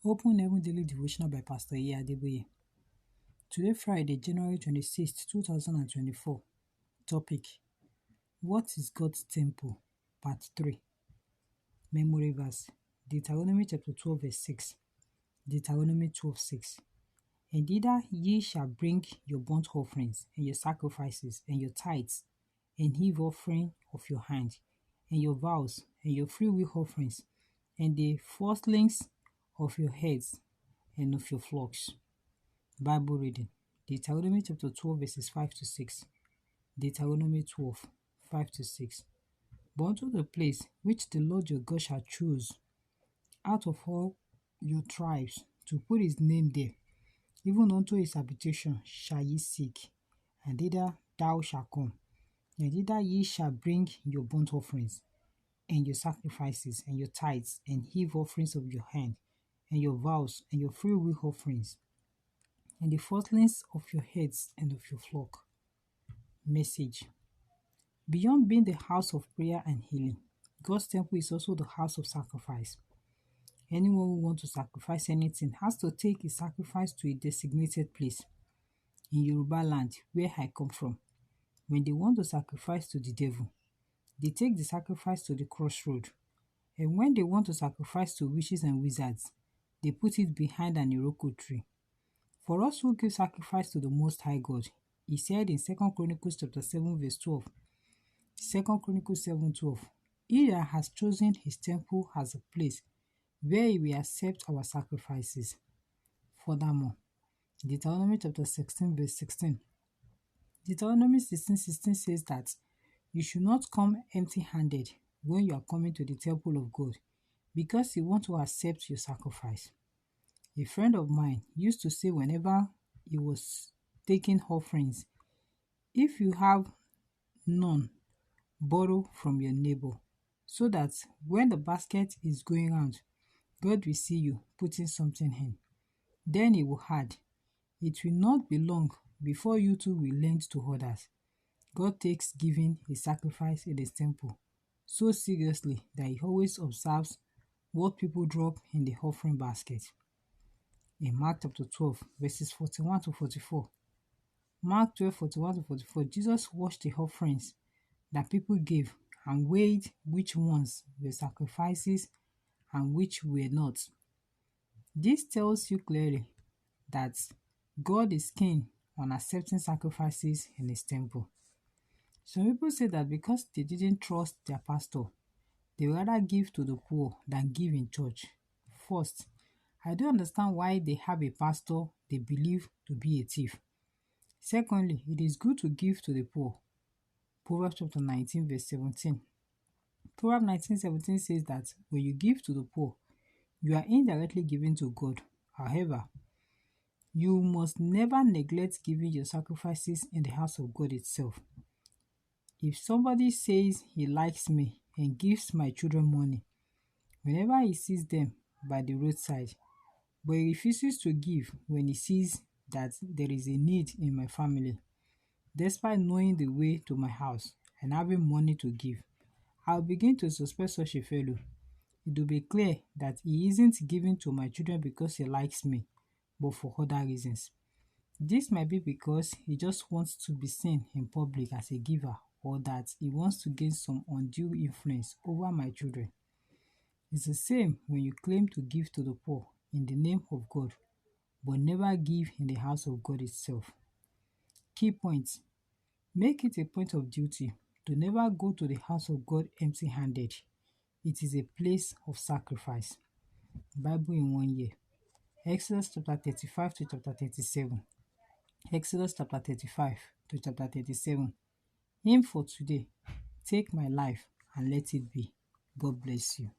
Open Heaven Daily Devotional by Pastor E. Adeboye. Today, Friday, January 26th, 2024. Topic: What is God's Temple? Part 3. Memory verse: Deuteronomy chapter 12, verse 6. Deuteronomy 12:6. And thither ye shall bring your burnt offerings, and your sacrifices, and your tithes, and heave offering of your hand, and your vows, and your freewill offerings, and the firstlings of your heads and of your flocks. Bible reading: Deuteronomy chapter 12, verses 5 to 6. Deuteronomy 12, 5 to 6. But unto the place which the Lord your God shall choose out of all your tribes to put his name there, even unto his habitation shall ye seek, and thither thou shalt come, and thither ye shall bring your burnt offerings, and your sacrifices, and your tithes, and heave offerings of your hand, and your vows, and your freewill offerings, and the firstlings of your heads and of your flock. Message: Beyond being the house of prayer and healing, God's temple is also the house of sacrifice. Anyone who wants to sacrifice anything has to take his sacrifice to a designated place. In Yoruba land, where I come from, when they want to sacrifice to the devil, they take the sacrifice to the crossroad. And when they want to sacrifice to witches and wizards, they put it behind an iroko tree. For us who give sacrifice to the Most High God, he said in 2 Chronicles chapter 7 verse 12, 2 Chronicles 7:12, he that has chosen his temple as a place where he will accept our sacrifices. Furthermore, Deuteronomy chapter 16 verse 16. Deuteronomy 16:16 says that you should not come empty-handed when you are coming to the temple of God, because he wants to accept your sacrifice. A friend of mine used to say whenever he was taking offerings, if you have none, borrow from your neighbor, so that when the basket is going round, God will see you putting something in. Then he will add, it will not be long before you too will lend to others. God takes giving a sacrifice in his temple so seriously that he always observes what people drop in the offering basket. In Mark chapter 12, verses 41 to 44. Mark 12, 41 to 44, Jesus washed the offerings that people gave and weighed which ones were sacrifices and which were not. This tells you clearly that God is keen on accepting sacrifices in his temple. Some people say that because they didn't trust their pastor, they rather give to the poor than give in church. First, I don't understand why they have a pastor they believe to be a thief. Secondly, it is good to give to the poor. Proverbs chapter 19 verse 17. Proverbs 19:17 says that when you give to the poor, you are indirectly giving to God. However, you must never neglect giving your sacrifices in the house of God itself. If somebody says he likes me and gives my children money, whenever he sees them by the roadside, but he refuses to give when he sees that there is a need in my family, despite knowing the way to my house and having money to give, I'll begin to suspect such a fellow. It will be clear that he isn't giving to my children because he likes me, but for other reasons. This might be because he just wants to be seen in public as a giver, or that he wants to gain some undue influence over my children. It's the same when you claim to give to the poor in the name of God, but never give in the house of God itself. Key points: make it a point of duty to never go to the house of God empty-handed. It is a place of sacrifice. Bible in 1 year. Exodus chapter 35 to chapter 37. Exodus chapter 35 to chapter 37. Hymn for today: Take my life and let it be. God bless you.